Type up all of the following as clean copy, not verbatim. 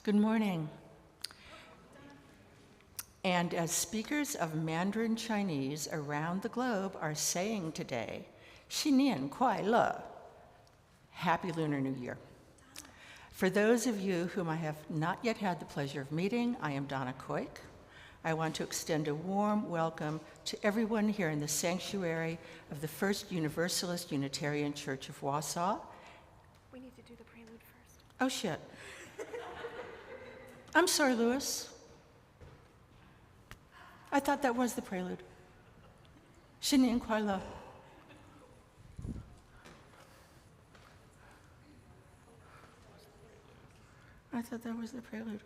Good morning. And as speakers of Mandarin Chinese around the globe are saying today, 新年快乐, Happy Lunar New Year. For those of you whom I have not yet had the pleasure of meeting, I am Donna Koik. I want to extend a warm welcome to everyone here in the sanctuary of the First Universalist Unitarian Church of Wausau. We need to do the prelude first. Oh, shit. I'm sorry, Louis. I thought that was the prelude. 新年快乐. I thought that was the prelude.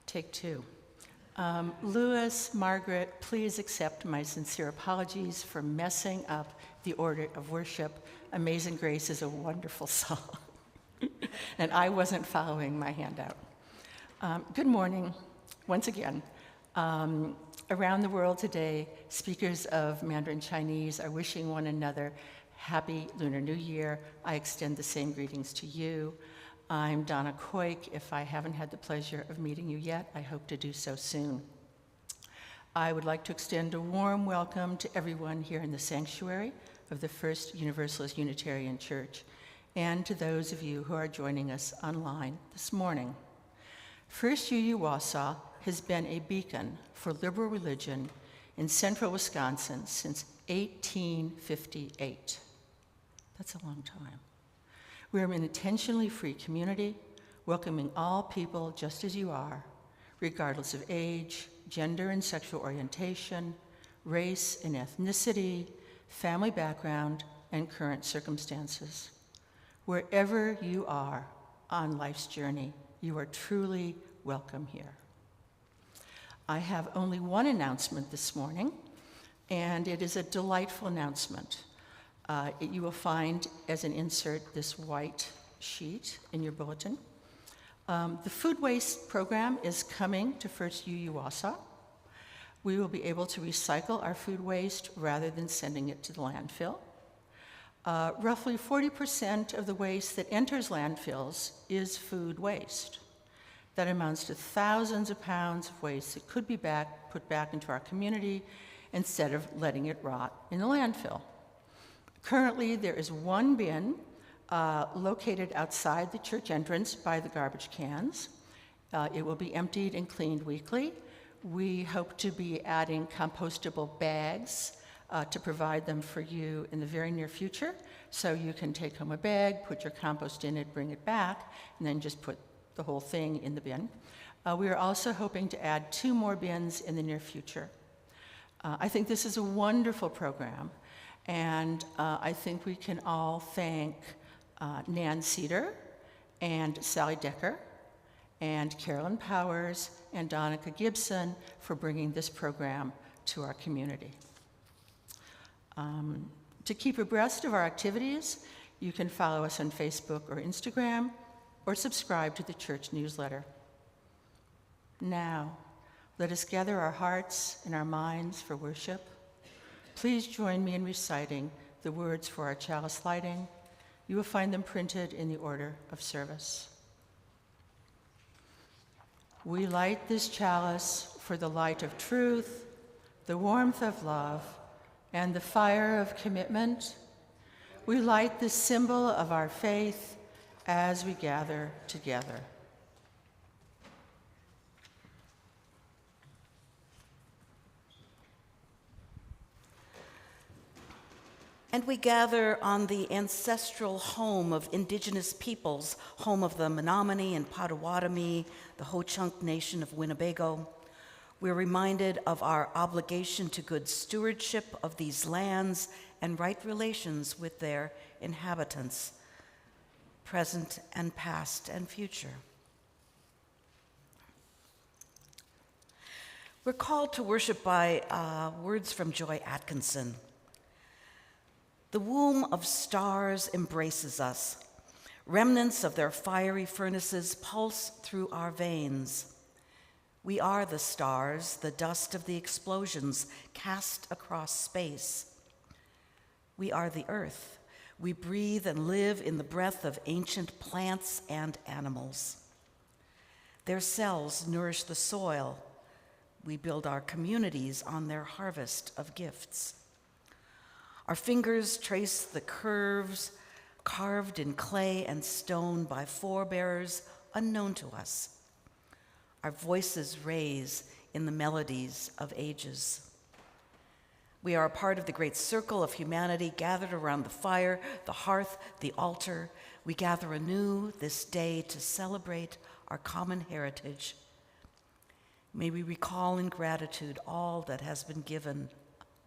Take two. Louis, Margaret, please accept my sincere apologies for messing up the order of worship. Amazing Grace is a wonderful song, and I wasn't following my handout. Good morning, once again. Around the world today, speakers of Mandarin Chinese are wishing one another Happy Lunar New Year. I extend the same greetings to you. I'm Donna Koik. If I haven't had the pleasure of meeting you yet, I hope to do so soon. I would like to extend a warm welcome to everyone here in the sanctuary of the First Universalist Unitarian Church, and to those of you who are joining us online this morning. First UU Wausau has been a beacon for liberal religion in central Wisconsin since 1858. That's a long time. We are an intentionally free community, welcoming all people just as you are, regardless of age, gender and sexual orientation, race and ethnicity, family background, and current circumstances. Wherever you are on life's journey, you are truly welcome here. I have only one announcement this morning, and it is a delightful announcement. You will find as an insert this white sheet in your bulletin. The food waste program is coming to First UU Wausau. We will be able to recycle our food waste rather than sending it to the landfill. Roughly 40% of the waste that enters landfills is food waste. That amounts to thousands of pounds of waste that could be put back into our community instead of letting it rot in the landfill. Currently, there is one bin located outside the church entrance by the garbage cans. It will be emptied and cleaned weekly. We hope to be adding compostable bags to provide them for you in the very near future. So you can take home a bag, put your compost in it, bring it back, and then just put the whole thing in the bin. We are also hoping to add 2 more bins in the near future. I think this is a wonderful program, and I think we can all thank Nan Cedar and Sally Decker and Carolyn Powers and Donica Gibson for bringing this program to our community. To keep abreast of our activities, you can follow us on Facebook or Instagram, or subscribe to the church newsletter. Now, let us gather our hearts and our minds for worship. Please join me in reciting the words for our chalice lighting. You will find them printed in the order of service. We light this chalice for the light of truth, the warmth of love, and the fire of commitment. We light the symbol of our faith as we gather together. And we gather on the ancestral home of indigenous peoples, home of the Menominee and Potawatomi, the Ho-Chunk Nation of Winnebago. We're reminded of our obligation to good stewardship of these lands and right relations with their inhabitants, present and past and future. We're called to worship by words from Joy Atkinson. The womb of stars embraces us. Remnants of their fiery furnaces pulse through our veins. We are the stars, the dust of the explosions cast across space. We are the earth. We breathe and live in the breath of ancient plants and animals. Their cells nourish the soil. We build our communities on their harvest of gifts. Our fingers trace the curves carved in clay and stone by forebears unknown to us. Our voices raise in the melodies of ages. We are a part of the great circle of humanity gathered around the fire, the hearth, the altar. We gather anew this day to celebrate our common heritage. May we recall in gratitude all that has been given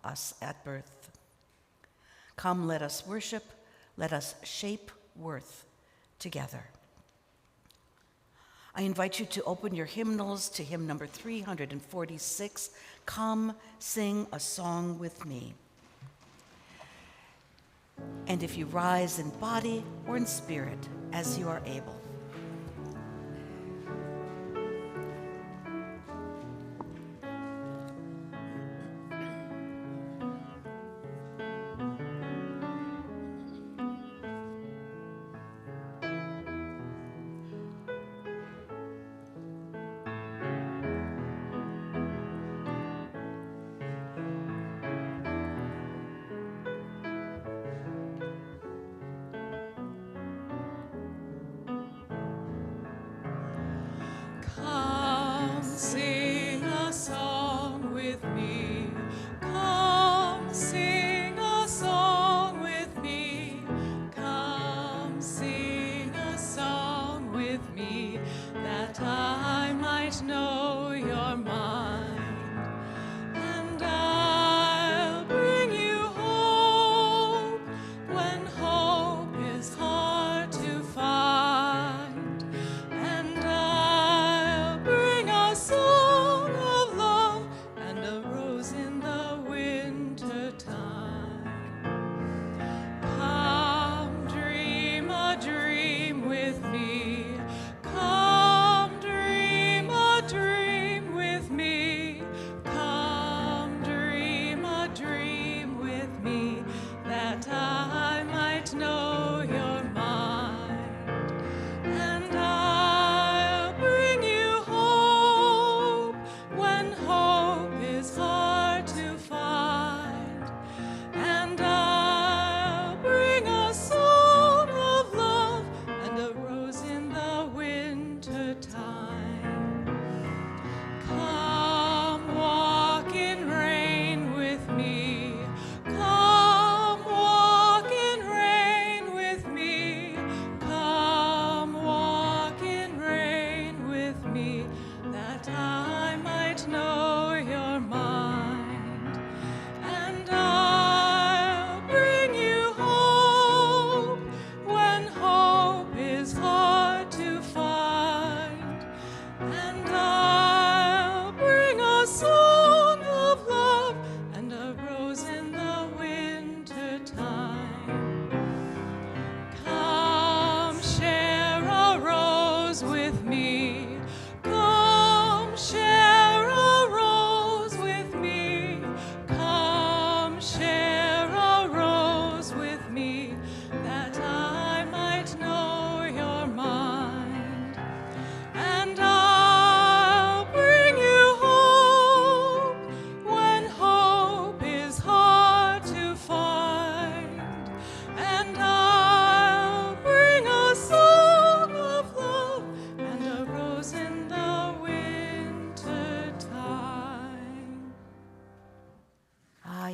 us at birth. Come, let us worship, let us shape worth together. I invite you to open your hymnals to hymn number 346, Come, Sing a Song with Me. And if you rise in body or in spirit as you are able.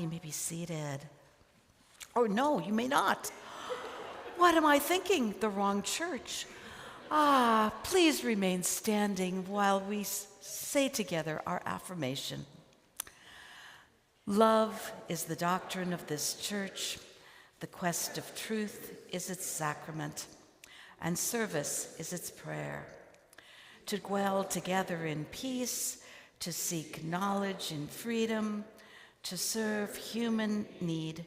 you may be seated. Or no, you may not. What am I thinking? The wrong church. Please remain standing while we say together our affirmation. Love is the doctrine of this church. The quest of truth is its sacrament, and service is its prayer. To dwell together in peace, to seek knowledge in freedom, to serve human need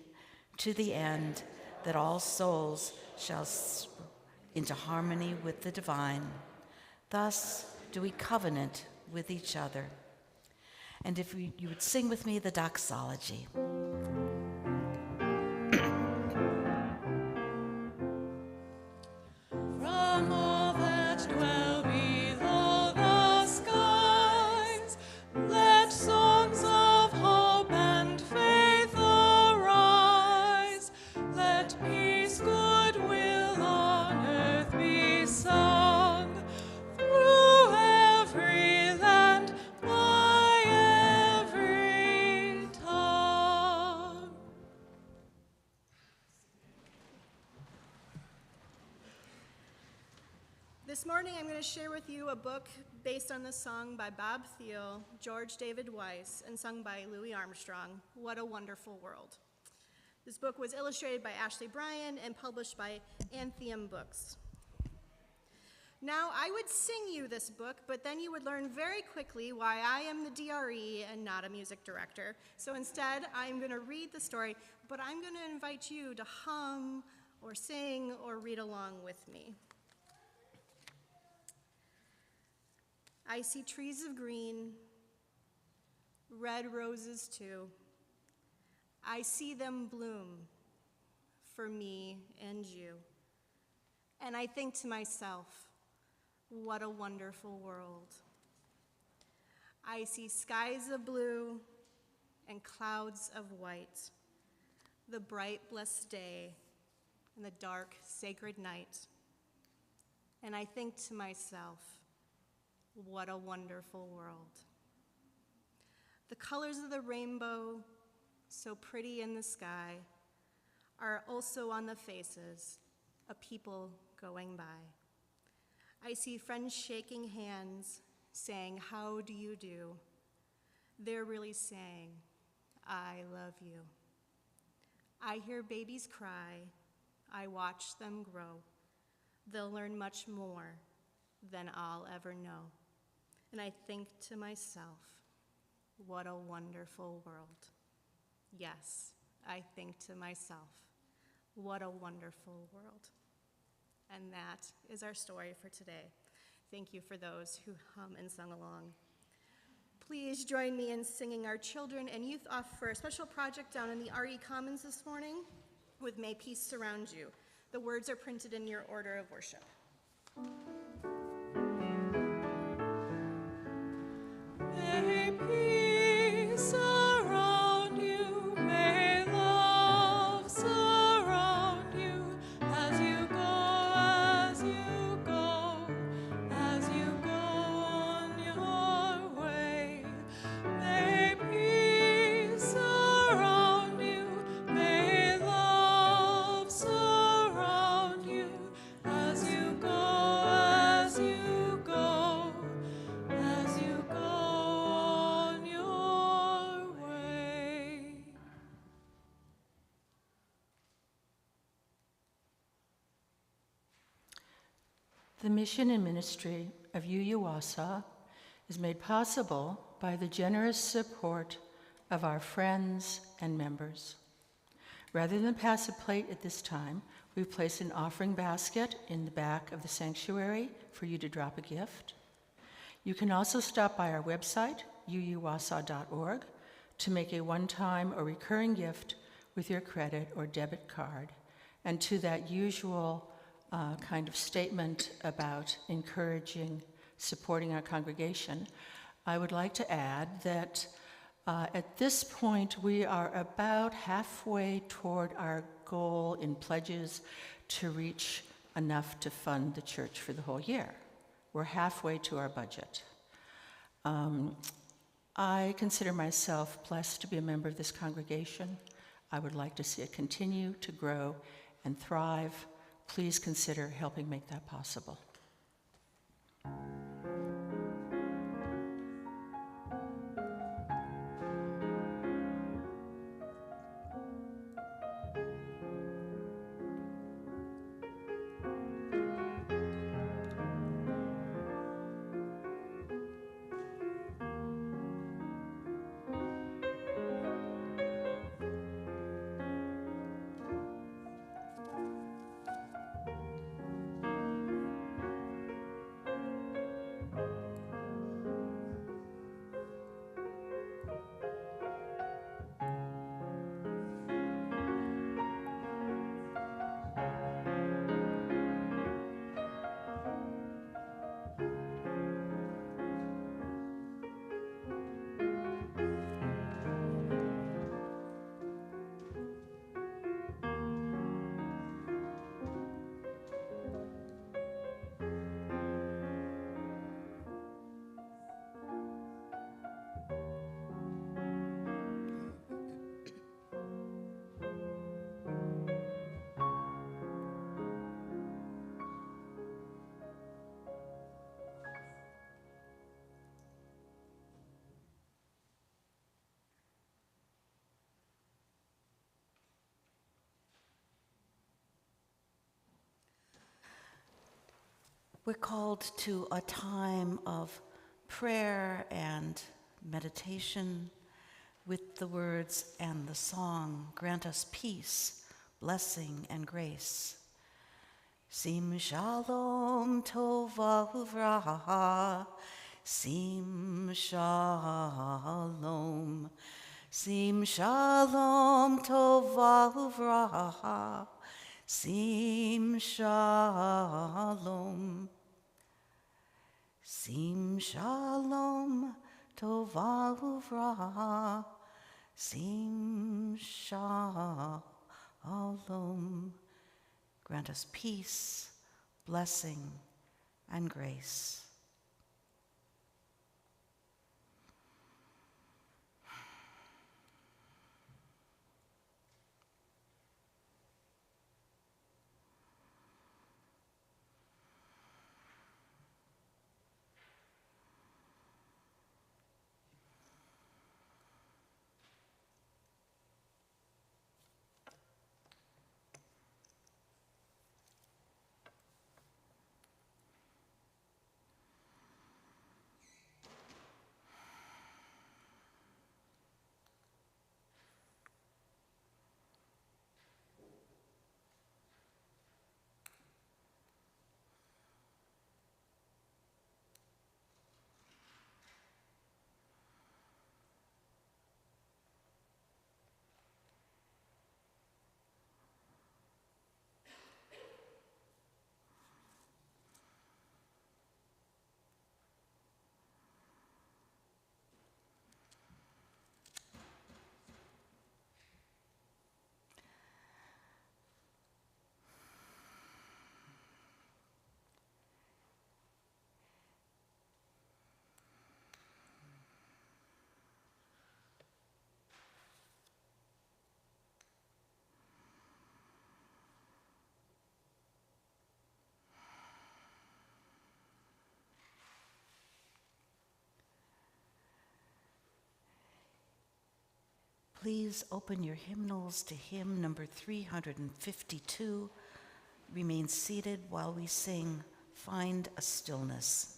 to the end that all souls shall into harmony with the divine. Thus do we covenant with each other. And if you would sing with me the doxology. From all that dwell below the skies, let songs of hope and faith arise. Let peace, goodwill on earth be sung through every land, by every tongue. This morning I'm going to share with you a book based on the song by Bob Thiel, George David Weiss, and sung by Louis Armstrong, What a Wonderful World. This book was illustrated by Ashley Bryan and published by Antheum Books. Now, I would sing you this book, but then you would learn very quickly why I am the DRE and not a music director. So instead, I'm going to read the story, but I'm going to invite you to hum or sing or read along with me. I see trees of green, red roses too. I see them bloom for me and you. And I think to myself, what a wonderful world. I see skies of blue and clouds of white, the bright, blessed day and the dark, sacred night. And I think to myself, what a wonderful world. The colors of the rainbow, so pretty in the sky, are also on the faces of people going by. I see friends shaking hands, saying, how do you do? They're really saying, I love you. I hear babies cry. I watch them grow. They'll learn much more than I'll ever know. And I think to myself, what a wonderful world. Yes, I think to myself, what a wonderful world. And that is our story for today. Thank you for those who hum and sung along. Please join me in singing our children and youth off for a special project down in the RE Commons this morning with May Peace Surround You. The words are printed in your order of worship. May peace surround you, may love surround you, as you go, as you go, as you go on your way. May peace surround you, may love surround you, as you go, as you go, as you go on your way. The mission and ministry of UUWASA is made possible by the generous support of our friends and members. Rather than pass a plate at this time, we've placed an offering basket in the back of the sanctuary for you to drop a gift. You can also stop by our website, uuwasa.org, to make a one-time or recurring gift with your credit or debit card. And to that usual kind of statement about encouraging, supporting our congregation, I would like to add that at this point we are about halfway toward our goal in pledges to reach enough to fund the church for the whole year. We're halfway to our budget. I consider myself blessed to be a member of this congregation. I would like to see it continue to grow and thrive. Please consider helping make that possible. We're called to a time of prayer and meditation with the words and the song, grant us peace, blessing, and grace. Sim shalom tova uvraha, sim shalom, sim shalom tova uvraha, sim shalom, sim shalom tova uvraha, sim shalom. Grant us peace, blessing, and grace. Please open your hymnals to hymn number 352. Remain seated while we sing Find a Stillness.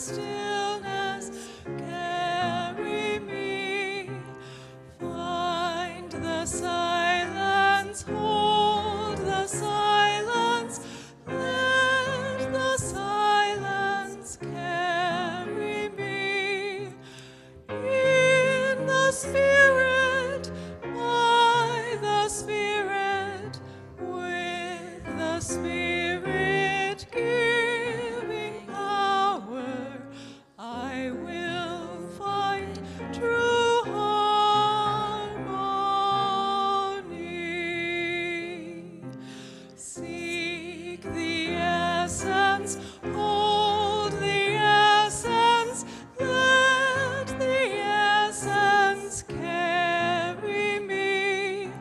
stillness, carry me. Find the silence, hold the silence, let the silence carry me. In the Spirit, by the Spirit, with the Spirit giving power, I will find true harmony. Seek the essence, hold the essence, let the essence carry me.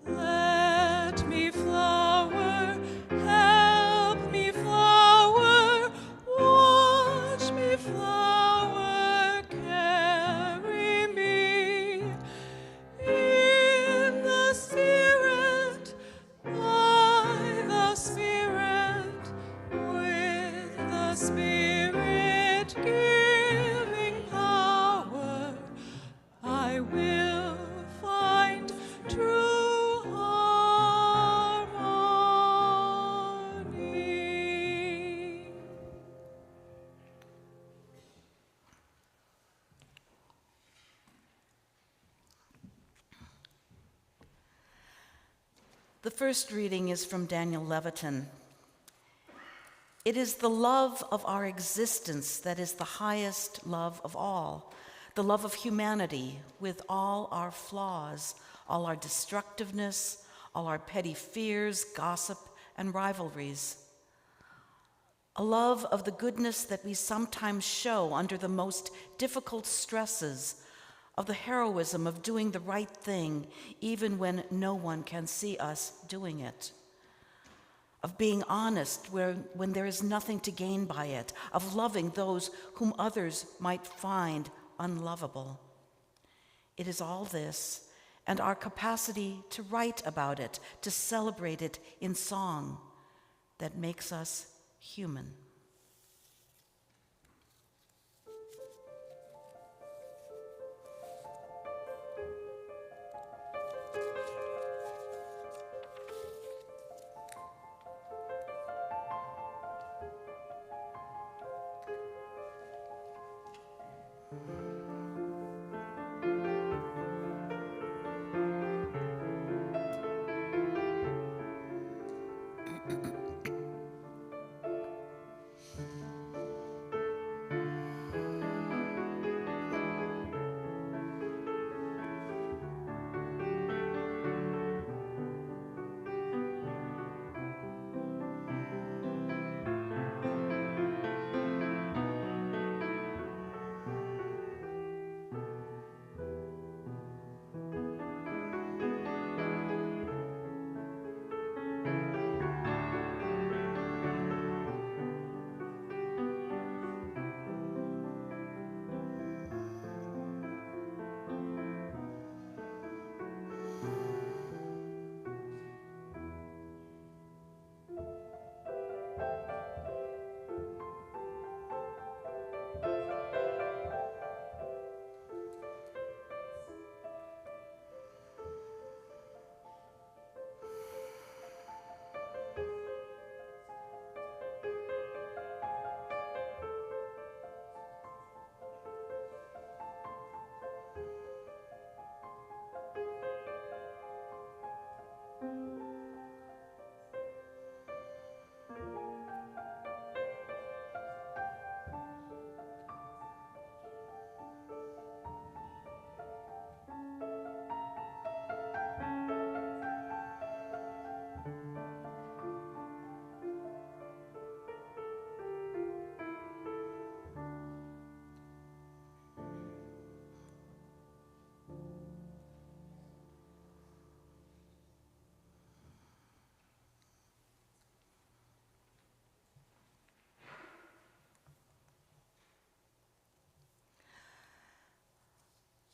Let me flower, help me flower, watch me flower, carry me. In the Spirit, by the Spirit, with the Spirit giving power, I will find true harmony. The first reading is from Daniel Levitin. It is the love of our existence that is the highest love of all, the love of humanity with all our flaws, all our destructiveness, all our petty fears, gossip, and rivalries. A love of the goodness that we sometimes show under the most difficult stresses, of the heroism of doing the right thing even when no one can see us doing it, of being honest when there is nothing to gain by it, of loving those whom others might find unlovable. It is all this, and our capacity to write about it, to celebrate it in song, that makes us human.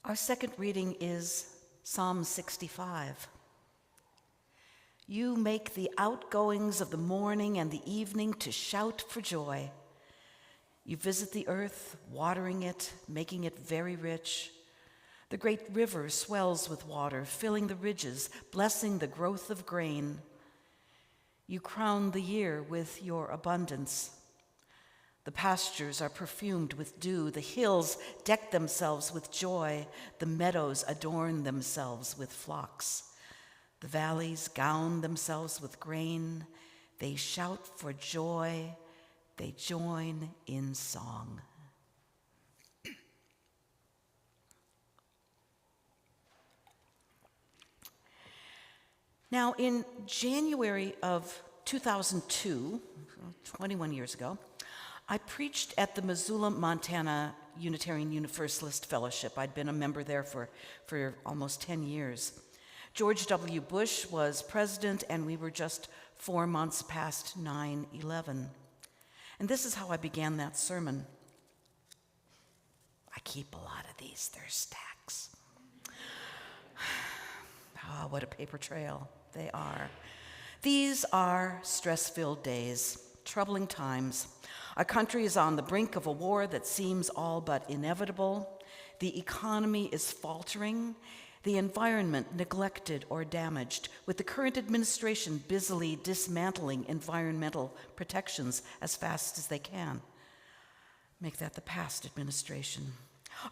Our second reading is Psalm 65. You make the outgoings of the morning and the evening to shout for joy. You visit the earth, watering it, making it very rich. The great river swells with water, filling the ridges, blessing the growth of grain. You crown the year with your abundance. The pastures are perfumed with dew. The hills deck themselves with joy. The meadows adorn themselves with flocks. The valleys gown themselves with grain. They shout for joy. They join in song. Now, in January of 2002, 21 years ago, I preached at the Missoula, Montana Unitarian Universalist Fellowship. I'd been a member there for almost 10 years. George W. Bush was president, and we were just 4 months past 9/11. And this is how I began that sermon. I keep a lot of these, they're stacks. Ah, what a paper trail they are. These are stress-filled days, troubling times. Our country is on the brink of a war that seems all but inevitable. The economy is faltering, the environment neglected or damaged, with the current administration busily dismantling environmental protections as fast as they can. Make that the past administration.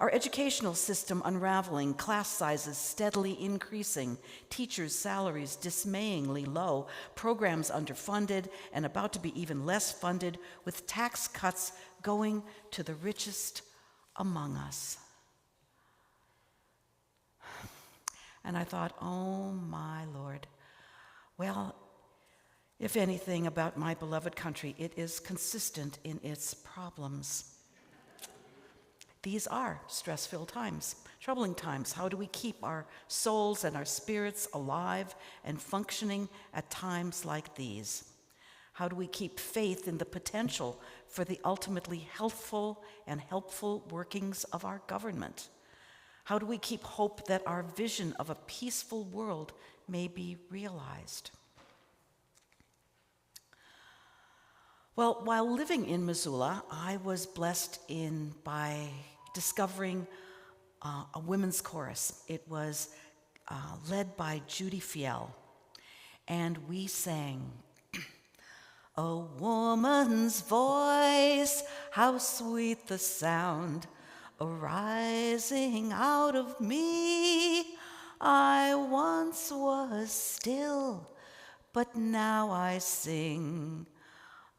Our educational system unraveling, class sizes steadily increasing, teachers' salaries dismayingly low, programs underfunded and about to be even less funded, with tax cuts going to the richest among us. And I thought, oh my Lord, well, if anything about my beloved country, it is consistent in its problems. These are stress-filled times, troubling times. How do we keep our souls and our spirits alive and functioning at times like these? How do we keep faith in the potential for the ultimately healthful and helpful workings of our government? How do we keep hope that our vision of a peaceful world may be realized? Well, while living in Missoula, I was blessed by discovering a women's chorus. It was led by Judy Fiel, and we sang, "A woman's voice, how sweet the sound, arising out of me. I once was still, but now I sing.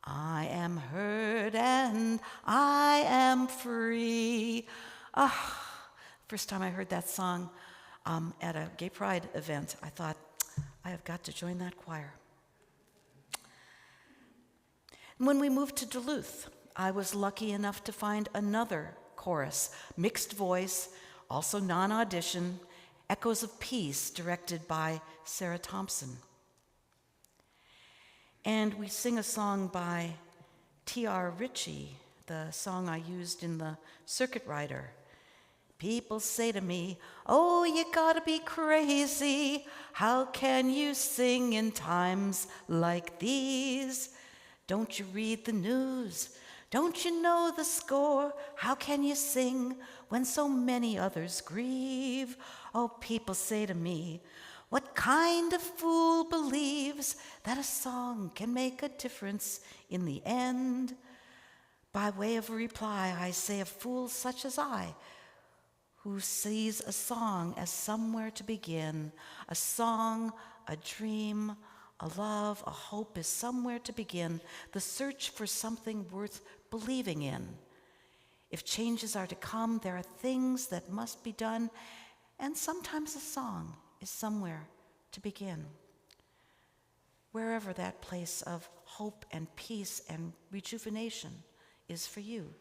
I am heard and I am free." First time I heard that song at a gay pride event, I thought, I have got to join that choir. When we moved to Duluth, I was lucky enough to find another chorus, mixed voice, also non-audition, Echoes of Peace, directed by Sarah Thompson. And we sing a song by T.R. Ritchie, the song I used in the Circuit Rider. People say to me, "Oh, you gotta be crazy. How can you sing in times like these? Don't you read the news? Don't you know the score? How can you sing when so many others grieve?" Oh, people say to me, "What kind of fool believes that a song can make a difference in the end?" By way of reply, I say, a fool such as I, who sees a song as somewhere to begin, a song, a dream, a love, a hope is somewhere to begin, the search for something worth believing in. If changes are to come, there are things that must be done, and sometimes a song is somewhere to begin. Wherever that place of hope and peace and rejuvenation is for you,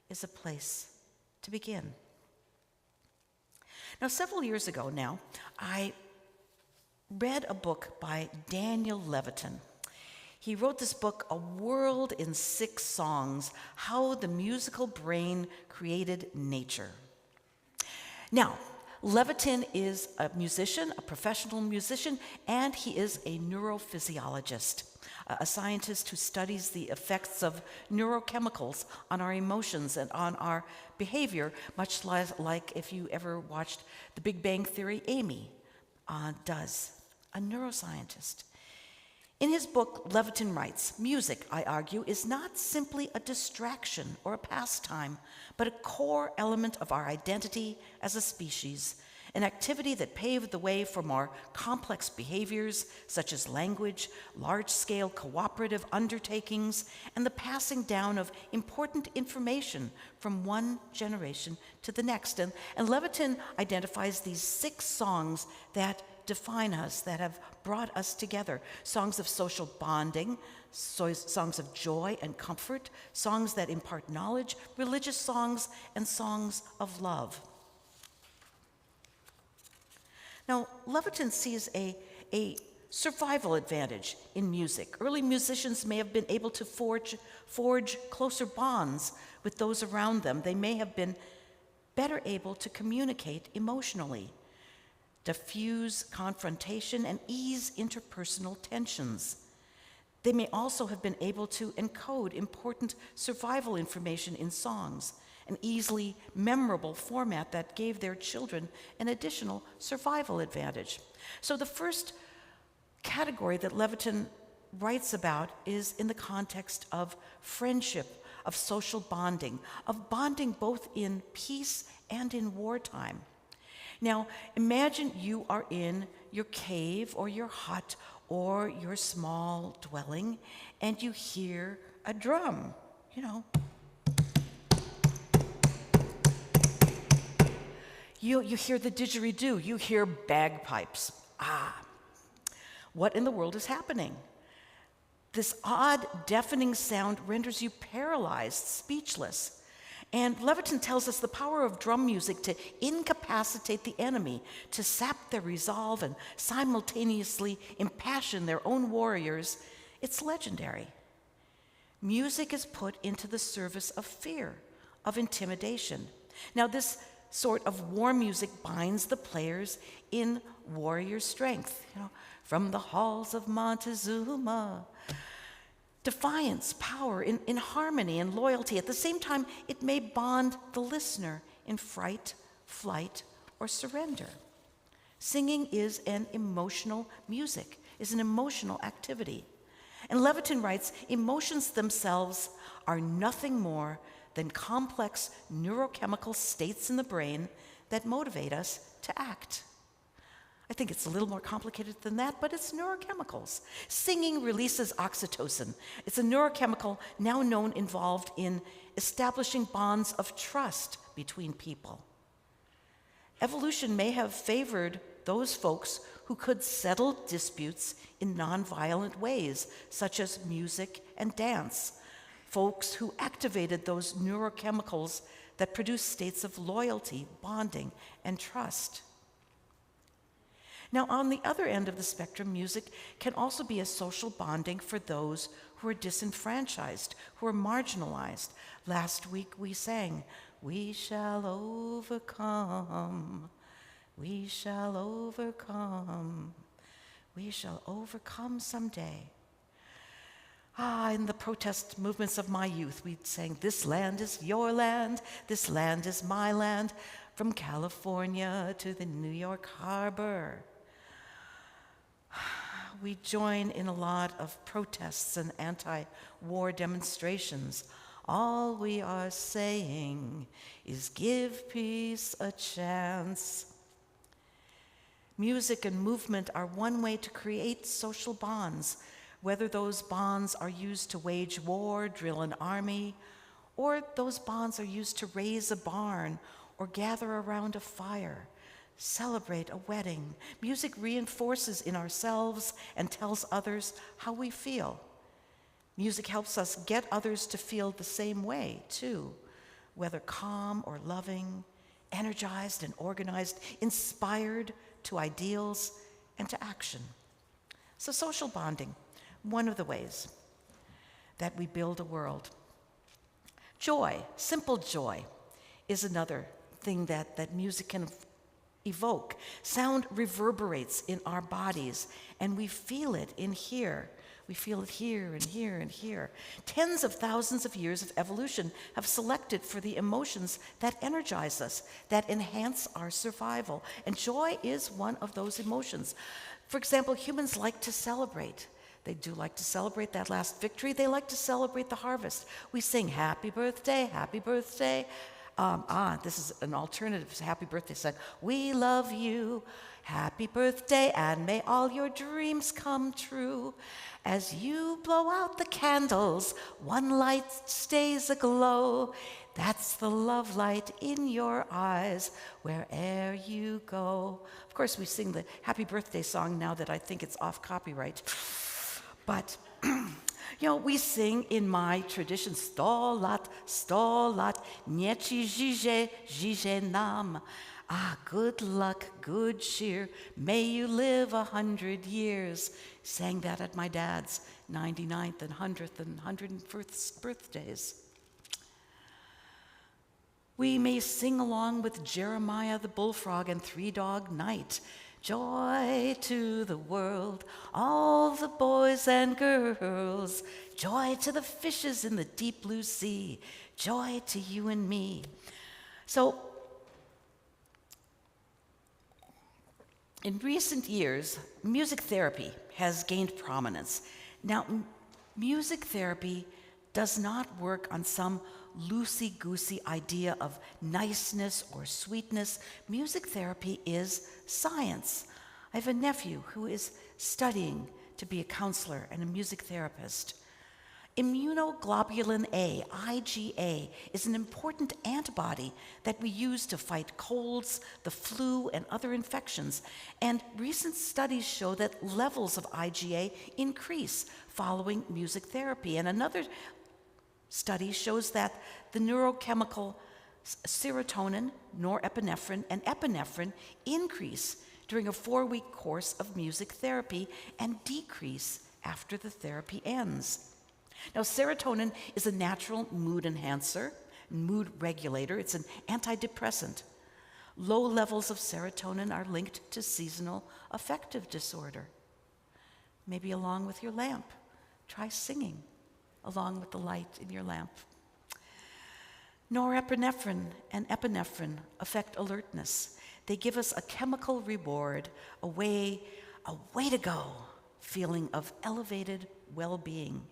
is a place to begin. Now, several years ago now, I read a book by Daniel Levitin. He wrote this book, A World in 6 Songs, How the Musical Brain Created Nature. Now, Levitin is a musician, a professional musician, and he is a neurophysiologist, a scientist who studies the effects of neurochemicals on our emotions and on our behavior, much like if you ever watched The Big Bang Theory, Amy does, a neuroscientist. In his book, Levitin writes, music, I argue, is not simply a distraction or a pastime, but a core element of our identity as a species, an activity that paved the way for more complex behaviors such as language, large-scale cooperative undertakings, and the passing down of important information from one generation to the next. And Levitin identifies these 6 songs that define us, that have brought us together. Songs of social bonding, songs of joy and comfort, songs that impart knowledge, religious songs, and songs of love. Now, Levitin sees a survival advantage in music. Early musicians may have been able to forge closer bonds with those around them. They may have been better able to communicate emotionally, diffuse confrontation, and ease interpersonal tensions. They may also have been able to encode important survival information in songs, an easily memorable format that gave their children an additional survival advantage. So the first category that Levitin writes about is in the context of friendship, of social bonding, of bonding both in peace and in wartime. Now, imagine you are in your cave or your hut or your small dwelling, and you hear a drum, You hear the didgeridoo, you hear bagpipes. What in the world is happening? This odd, deafening sound renders you paralyzed, speechless. And Levitin tells us the power of drum music to incapacitate the enemy, to sap their resolve and simultaneously impassion their own warriors. It's legendary. Music is put into the service of fear, of intimidation. Now, this sort of war music binds the players in warrior strength. From the halls of Montezuma, defiance, power, in harmony and loyalty. At the same time, it may bond the listener in fright, flight, or surrender. Singing is an emotional music, is an emotional activity. And Levitin writes, emotions themselves are nothing more than complex neurochemical states in the brain that motivate us to act. I think it's a little more complicated than that, but it's neurochemicals. Singing releases oxytocin. It's a neurochemical now known involved in establishing bonds of trust between people. Evolution may have favored those folks who could settle disputes in nonviolent ways, such as music and dance. Folks who activated those neurochemicals that produce states of loyalty, bonding, and trust. Now, on the other end of the spectrum, music can also be a social bonding for those who are disenfranchised, who are marginalized. Last week we sang, "We shall overcome, we shall overcome, we shall overcome someday." In the protest movements of my youth, we sang, "This land is your land, this land is my land, from California to the New York harbor." We join in a lot of protests and anti-war demonstrations. All we are saying is give peace a chance. Music and movement are one way to create social bonds, whether those bonds are used to wage war, drill an army, or those bonds are used to raise a barn or gather around a fire, celebrate a wedding. Music reinforces in ourselves and tells others how we feel. Music helps us get others to feel the same way, too, whether calm or loving, energized and organized, inspired to ideals and to action. So social bonding, one of the ways that we build a world. Joy, simple joy, is another thing that music can evoke. Sound reverberates in our bodies, and we feel it in here. We feel it here and here and here. Tens of thousands of years of evolution have selected for the emotions that energize us, that enhance our survival. And joy is one of those emotions. For example, humans like to celebrate. They do like to celebrate that last victory. They like to celebrate the harvest. We sing, happy birthday, happy birthday. This is an alternative to happy birthday song. We love you, happy birthday, and may all your dreams come true. As you blow out the candles, one light stays aglow. That's the love light in your eyes, where'er you go. Of course, we sing the happy birthday song now that I think it's off copyright. But, we sing in my tradition, 100 lat, 100 lat, nie ci żyje nam. Good luck, good cheer, may you live 100 years. Sang that at my dad's 99th and 100th and 101st birthdays. We may sing along with Jeremiah the bullfrog and Three Dog Night. Joy to the world, all the boys and girls. Joy to the fishes in the deep blue sea. Joy to you and me. So, in recent years, music therapy has gained prominence. Now, music therapy does not work on some loosey-goosey idea of niceness or sweetness. Music therapy is science. I have a nephew who is studying to be a counselor and a music therapist. Immunoglobulin A, IgA, is an important antibody that we use to fight colds, the flu, and other infections. And recent studies show that levels of IgA increase following music therapy. And another study shows that the neurochemical serotonin, norepinephrine, and epinephrine increase during a 4-week course of music therapy and decrease after the therapy ends. Now, serotonin is a natural mood enhancer, mood regulator. It's an antidepressant. Low levels of serotonin are linked to seasonal affective disorder. Maybe along with your lamp, try singing along with the light in your lamp. Norepinephrine and epinephrine affect alertness. They give us a chemical reward, a way to go, feeling of elevated well-being.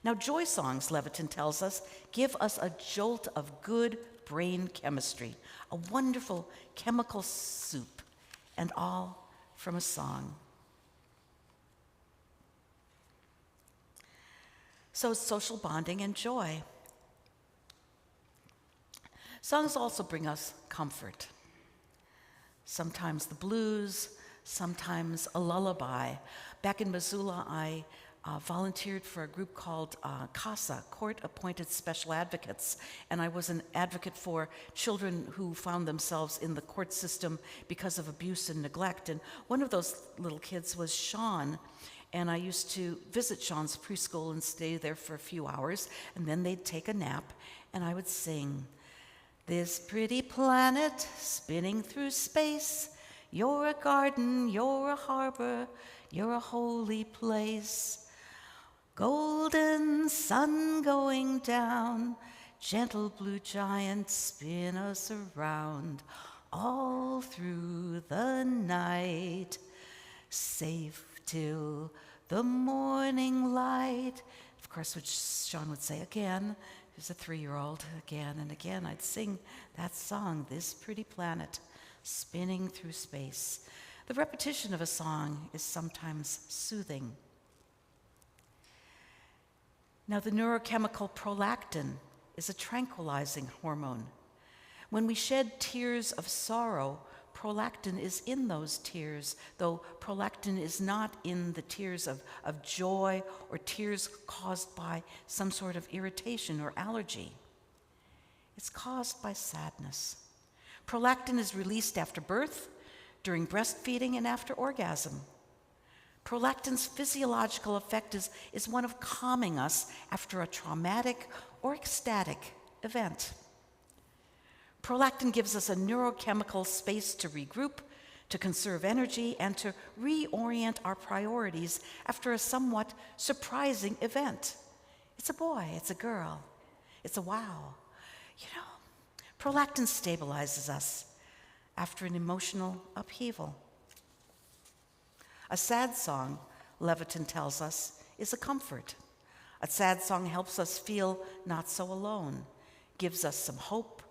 Now, joy songs, Levitin tells us, give us a jolt of good brain chemistry, a wonderful chemical soup, and all from a song. So, social bonding and joy. Songs also bring us comfort. Sometimes the blues, sometimes a lullaby. Back in Missoula, I volunteered for a group called CASA, Court Appointed Special Advocates, and I was an advocate for children who found themselves in the court system because of abuse and neglect. And one of those little kids was Sean, and I used to visit Sean's preschool and stay there for a few hours, and then they'd take a nap, and I would sing, "This pretty planet spinning through space, you're a garden, you're a harbor, you're a holy place. Golden sun going down, gentle blue giant spin us around, all through the night, safe till the morning light." Of course, which Sean would say again. He was a 3-year-old, again and again. I'd sing that song, "This Pretty Planet Spinning Through Space." The repetition of a song is sometimes soothing. Now, the neurochemical prolactin is a tranquilizing hormone. When we shed tears of sorrow, prolactin is in those tears, though prolactin is not in the tears of joy or tears caused by some sort of irritation or allergy. It's caused by sadness. Prolactin is released after birth, during breastfeeding, and after orgasm. Prolactin's physiological effect is one of calming us after a traumatic or ecstatic event. Prolactin gives us a neurochemical space to regroup, to conserve energy, and to reorient our priorities after a somewhat surprising event. It's a boy, it's a girl, it's a wow. You know, prolactin stabilizes us after an emotional upheaval. A sad song, Levitin tells us, is a comfort. A sad song helps us feel not so alone, gives us some hope,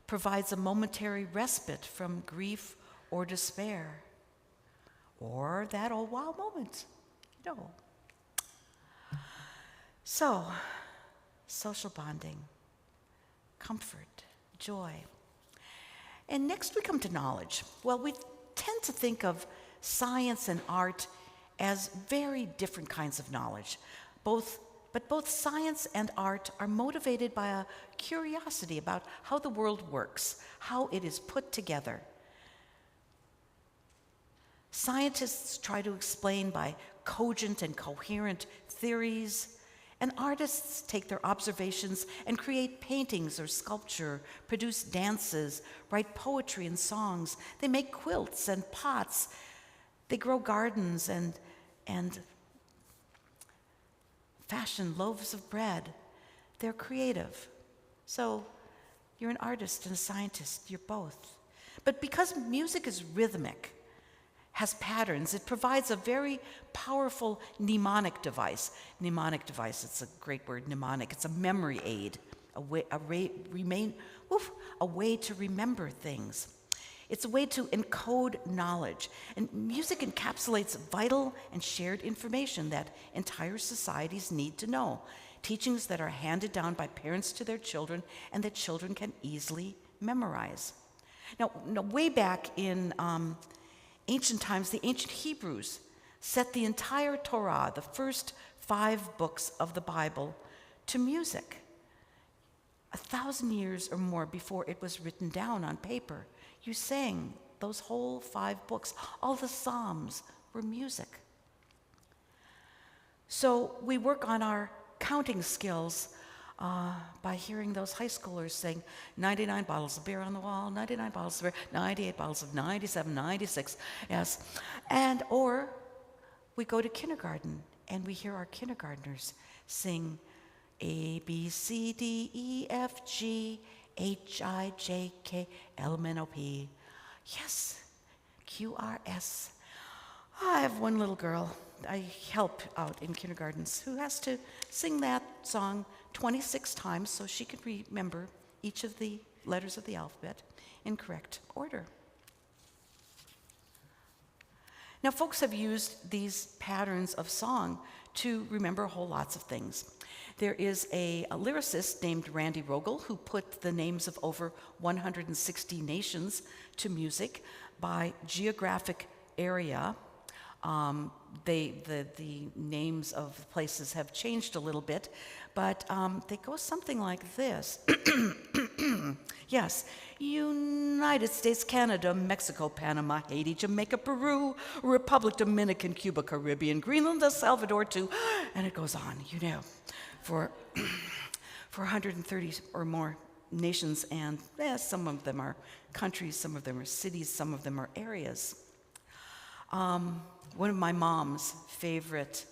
provides a momentary respite from grief or despair, or that old wow moment, you know. So, social bonding, comfort, joy. And next we come to knowledge. Well, we tend to think of science and art as very different kinds of knowledge. But both science and art are motivated by a curiosity about how the world works, how it is put together. Scientists try to explain by cogent and coherent theories, and artists take their observations and create paintings or sculpture, produce dances, write poetry and songs. They make quilts and pots. They grow gardens and fashion loaves of bread. They're creative. So you're an artist and a scientist, you're both. But because music is rhythmic, has patterns, it provides a very powerful mnemonic device. Mnemonic device, it's a great word, mnemonic. It's a memory aid, a way to remember things. It's a way to encode knowledge. And music encapsulates vital and shared information that entire societies need to know. Teachings that are handed down by parents to their children and that children can easily memorize. Now way back in ancient times, the ancient Hebrews set the entire Torah, the first 5 books of the Bible, to music. 1,000 years or more before it was written down on paper. You sang those whole 5 books. All the Psalms were music. So we work on our counting skills by hearing those high schoolers sing 99 bottles of beer on the wall, 99 bottles of beer, 98 bottles of 97, 96, yes. Or we go to kindergarten and we hear our kindergartners sing A, B, C, D, E, F, G, H, I, J, K, L, M, N, O, P. Yes, Q, R, S. I have one little girl I help out in kindergartens who has to sing that song 26 times so she can remember each of the letters of the alphabet in correct order. Now, folks have used these patterns of song to remember whole lots of things. There is a lyricist named Randy Rogel who put the names of over 160 nations to music by geographic area. The names of places have changed a little bit, but they go something like this. Yes, United States, Canada, Mexico, Panama, Haiti, Jamaica, Peru, Republic, Dominican, Cuba, Caribbean, Greenland, El Salvador, too, and it goes on, for 130 or more nations, and some of them are countries, some of them are cities, some of them are areas. One of my mom's favorite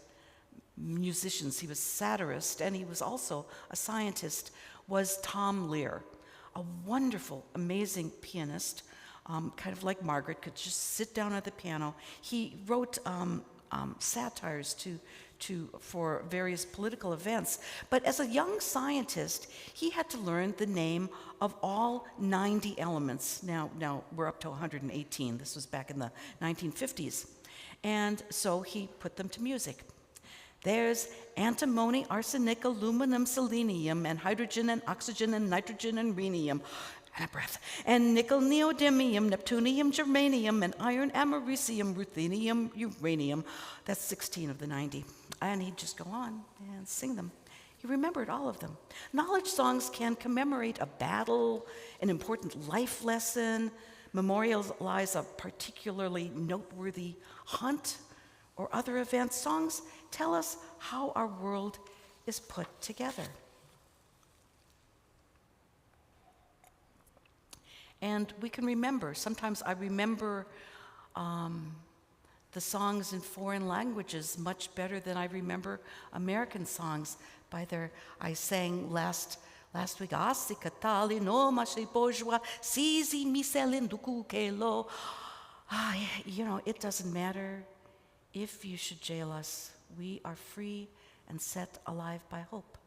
musicians, he was a satirist and he was also a scientist, was Tom Lear, a wonderful, amazing pianist, kind of like Margaret, could just sit down at the piano. He wrote satires for various political events. But as a young scientist, he had to learn the name of all 90 elements. Now we're up to 118. This was back in the 1950s. And so he put them to music. There's antimony, arsenic, aluminum, selenium, and hydrogen, and oxygen, and nitrogen, and rhenium, and a breath, and nickel, neodymium, neptunium, germanium, and iron, americium, ruthenium, uranium. That's 16 of the 90. And he'd just go on and sing them. He remembered all of them. Knowledge songs can commemorate a battle, an important life lesson, memorialize a particularly noteworthy hunt, or other events. Songs tell us how our world is put together. And we can remember. Sometimes I remember the songs in foreign languages much better than I remember American songs. I sang last week, Asi katali no mashi bourgeois, sizi miselinduku kelo. It doesn't matter if you should jail us. We are free and set alive by hope.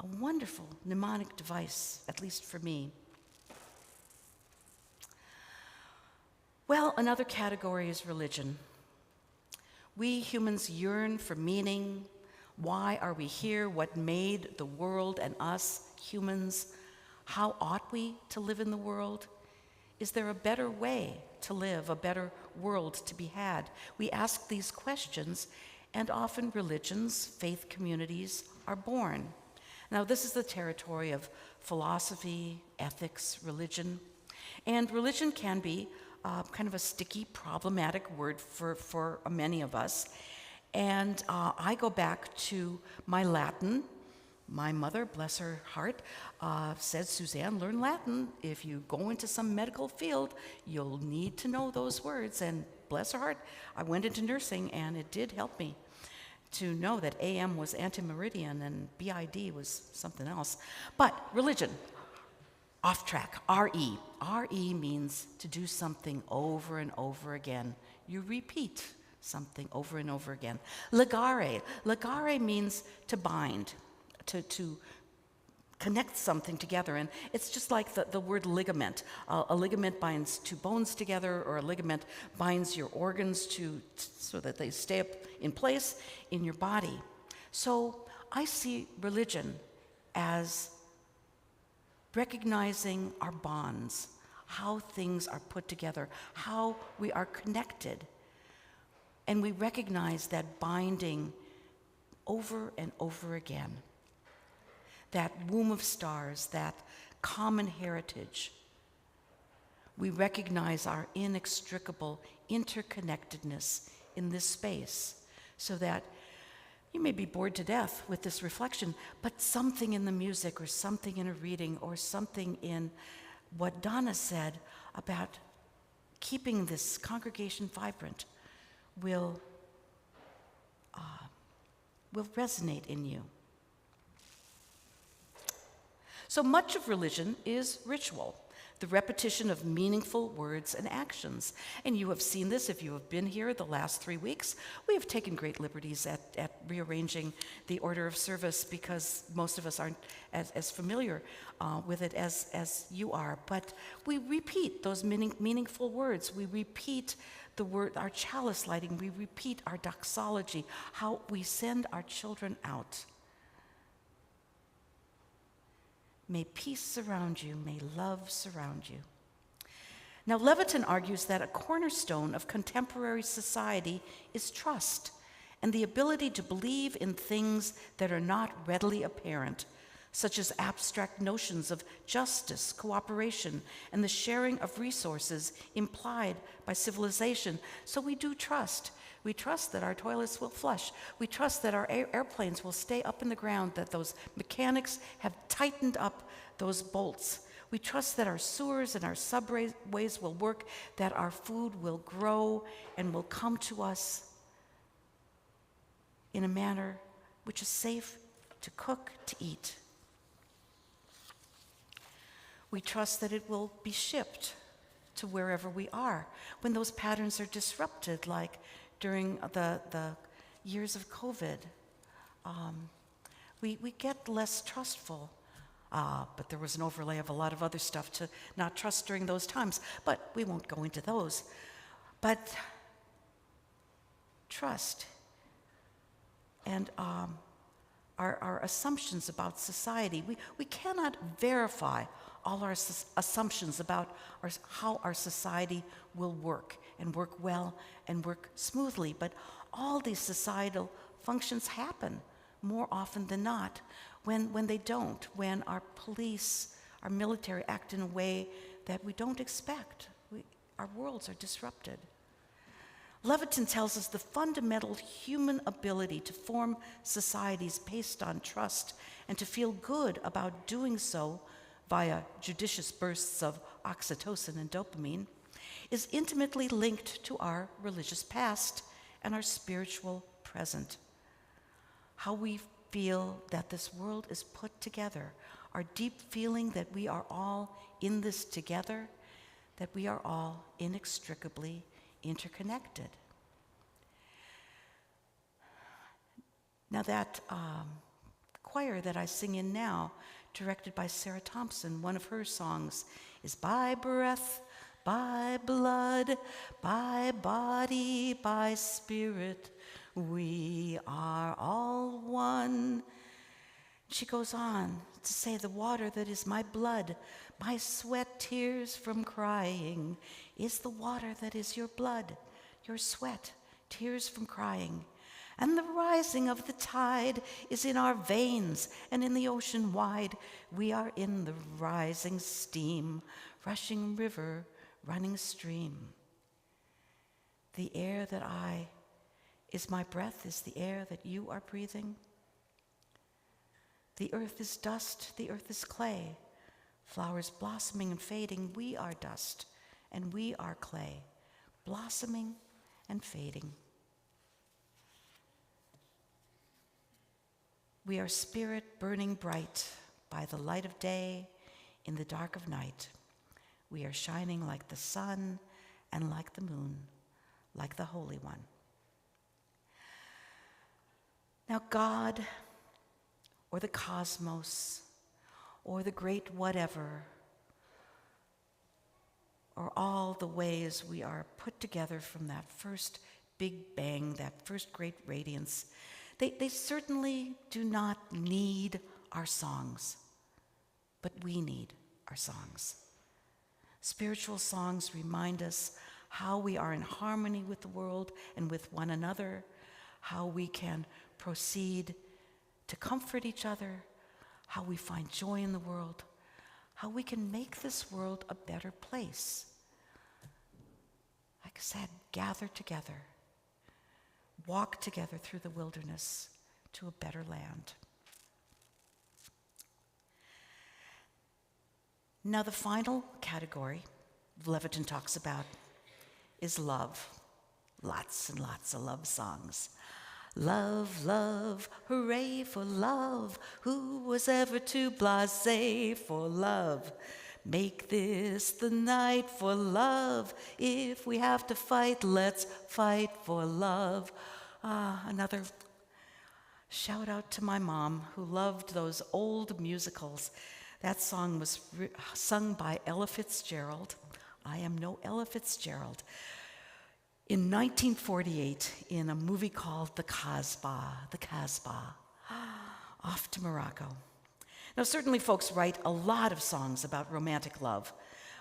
A wonderful mnemonic device, at least for me. Well, another category is religion. We humans yearn for meaning. Why are we here? What made the world and us humans? How ought we to live in the world? Is there a better way to live, a better world to be had? We ask these questions, and often religions, faith communities are born. Now, this is the territory of philosophy, ethics, religion. And religion can be kind of a sticky, problematic word for many of us. And I go back to my Latin. My mother, bless her heart, said, Suzanne, learn Latin. If you go into some medical field, you'll need to know those words. And bless her heart, I went into nursing, and it did help me to know that AM was antimeridian and BID was something else. But religion, off track, RE. RE means to do something over and over again. You repeat something over and over again. Legare. Legare means to bind, to connect something together. And it's just like the word ligament. A ligament binds two bones together, or a ligament binds your organs so that they stay up in place in your body. So I see religion as recognizing our bonds, how things are put together, how we are connected. And we recognize that binding over and over again. That womb of stars, that common heritage. We recognize our inextricable interconnectedness in this space, so that you may be bored to death with this reflection, but something in the music, or something in a reading, or something in what Donna said about keeping this congregation vibrant will resonate in you. So much of religion is ritual, the repetition of meaningful words and actions. And you have seen this if you have been here the last 3 weeks. We have taken great liberties at rearranging the order of service, because most of us aren't as familiar with it as you are. But we repeat those meaningful words. We repeat the word, our chalice lighting. We repeat our doxology, how we send our children out. May peace surround you, may love surround you. Now, Levitin argues that a cornerstone of contemporary society is trust, and the ability to believe in things that are not readily apparent, such as abstract notions of justice, cooperation, and the sharing of resources implied by civilization. So we do trust. We trust that our toilets will flush. We trust that our airplanes will stay up in the ground, that those mechanics have tightened up those bolts. We trust that our sewers and our subways will work, that our food will grow and will come to us in a manner which is safe to cook, to eat. We trust that it will be shipped to wherever we are when those patterns are disrupted, like during the years of COVID. We get less trustful, but there was an overlay of a lot of other stuff to not trust during those times, but we won't go into those. But trust and our assumptions about society, we cannot verify all our assumptions about how our society will work and work well and work smoothly. But all these societal functions happen more often than not when they don't, when our police, our military act in a way that we don't expect. Our worlds are disrupted. Levitin tells us the fundamental human ability to form societies based on trust and to feel good about doing so via judicious bursts of oxytocin and dopamine, is intimately linked to our religious past and our spiritual present. How we feel that this world is put together, our deep feeling that we are all in this together, that we are all inextricably interconnected. Now that choir that I sing in now, directed by Sarah Thompson, one of her songs is by breath, by blood, by body, by spirit, we are all one. She goes on to say, the water that is my blood, my sweat, tears from crying, is the water that is your blood, your sweat, tears from crying. And the rising of the tide is in our veins, and in the ocean wide, we are in the rising steam, rushing river, running stream. The air that is my breath, is the air that you are breathing. The earth is dust, the earth is clay. Flowers blossoming and fading, we are dust, and we are clay, blossoming and fading. We are spirit burning bright by the light of day in the dark of night. We are shining like the sun and like the moon, like the Holy One. Now God, or the cosmos, or the great whatever, or all the ways we are put together from that first big bang, that first great radiance, they certainly do not need our songs, but we need our songs. Spiritual songs remind us how we are in harmony with the world and with one another, how we can proceed to comfort each other, how we find joy in the world, how we can make this world a better place. Like I said, gather together, walk together through the wilderness to a better land. Now, the final category Levitin talks about is love. Lots and lots of love songs. Love, love, hooray for love. Who was ever too blasé for love? Make this the night for love. If we have to fight, let's fight for love. Another shout out to my mom, who loved those old musicals. That song was sung by Ella Fitzgerald. I am no Ella Fitzgerald. In 1948, in a movie called The Casbah, off to Morocco. Now, certainly folks write a lot of songs about romantic love,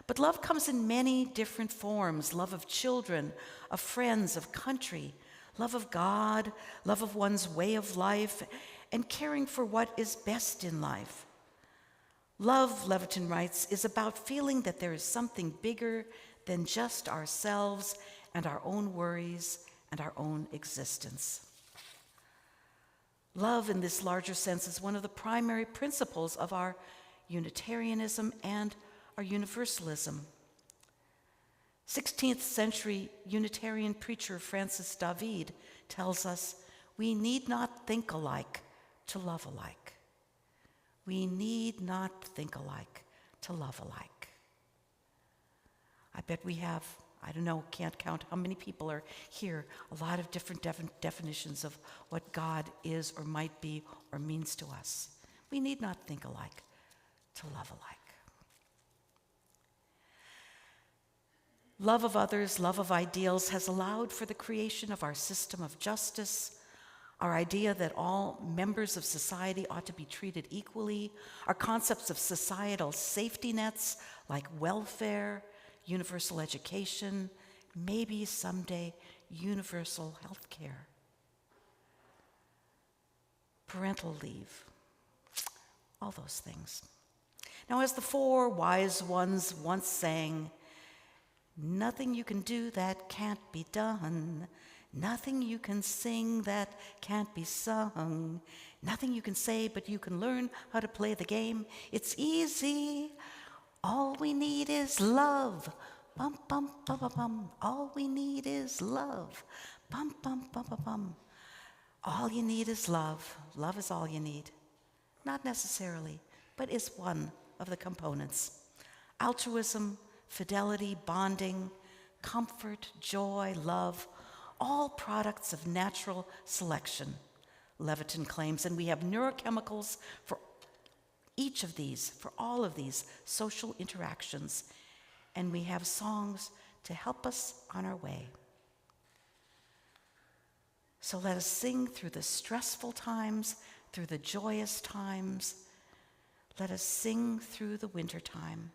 but love comes in many different forms: love of children, of friends, of country, love of God, love of one's way of life, and caring for what is best in life. Love, Levitin writes, is about feeling that there is something bigger than just ourselves and our own worries and our own existence. Love, in this larger sense, is one of the primary principles of our Unitarianism and our Universalism. 16th century Unitarian preacher Francis David tells us we need not think alike to love alike. We need not think alike to love alike. I bet we have, I don't know, can't count how many people are here, a lot of different definitions of what God is or might be or means to us. We need not think alike to love alike. Love of others, love of ideals has allowed for the creation of our system of justice, our idea that all members of society ought to be treated equally, our concepts of societal safety nets like welfare, universal education, maybe someday universal health care, parental leave, all those things. Now, as the four wise ones once sang, nothing you can do that can't be done. Nothing you can sing that can't be sung. Nothing you can say, but you can learn how to play the game. It's easy. All we need is love. Bum, bum, bum, bum, bum. All we need is love. Bum, bum, bum, bum, bum. All you need is love. Love is all you need. Not necessarily, but is one of the components. Altruism, fidelity, bonding, comfort, joy, love, all products of natural selection, Levitin claims, and we have neurochemicals for each of these, for all of these social interactions, and we have songs to help us on our way. So let us sing through the stressful times, through the joyous times. Let us sing through the winter time.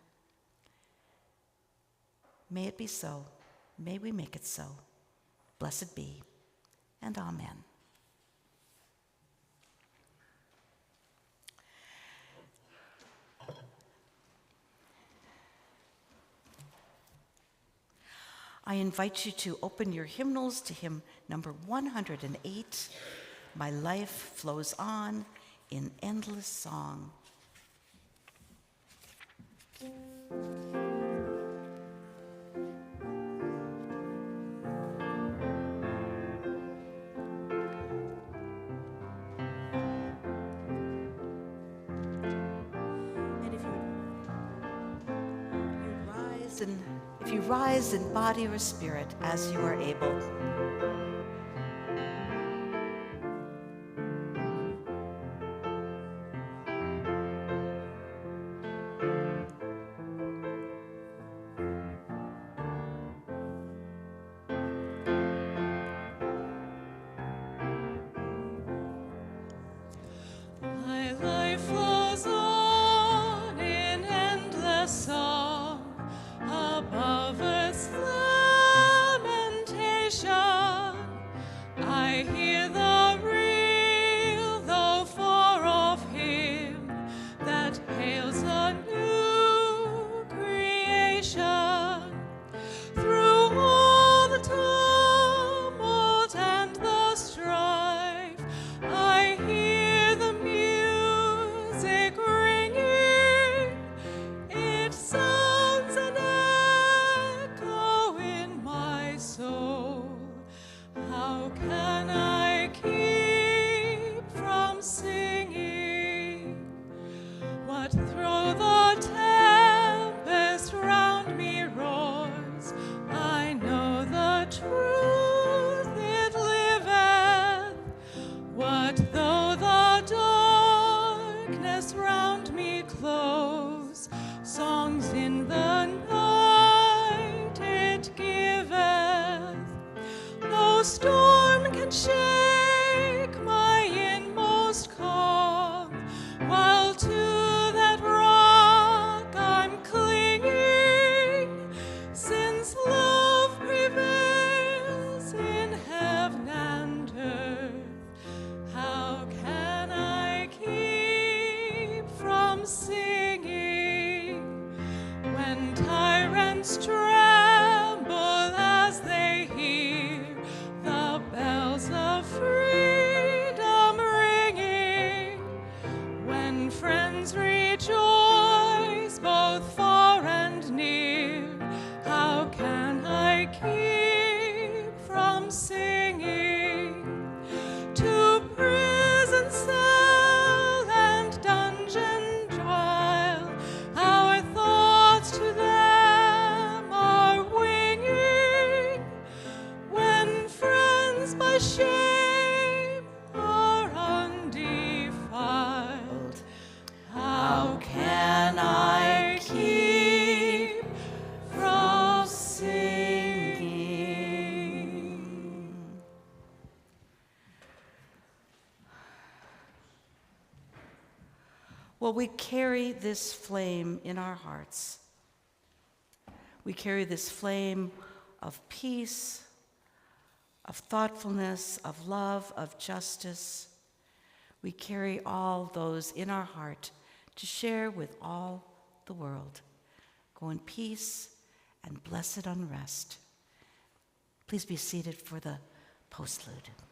May it be so. May we make it so. Blessed be, and amen. I invite you to open your hymnals to hymn number 108, My Life Flows On in Endless Song. If you rise in body or spirit as you are able. My life flows on in endless song above its lamentation. I hear the real, though far off hymn that hails a new creation. Through all the tumult and the strife, I hear the music ringing. It sounds an echo in my soul. How can I keep from singing? What through the tempest round me roars? I know the truth, it liveth. What though the darkness round me close? Songs in the night it giveth. No storm can shake my inmost calm, while to that rock I'm clinging, since love prevails in heaven and earth. How can I keep from singing when tyrants tremble as they hear the bells of freedom ringing, when friends rejoice both far and near? How can I keep from singing? To prison cell and dungeon trial, our thoughts to them are winging, when friends by shame are undefiled. How can I keep from singing? Well, we carry this flame in our hearts. We carry this flame of peace, of thoughtfulness, of love, of justice. We carry all those in our heart to share with all the world. Go in peace and blessed unrest. Please be seated for the Postlude.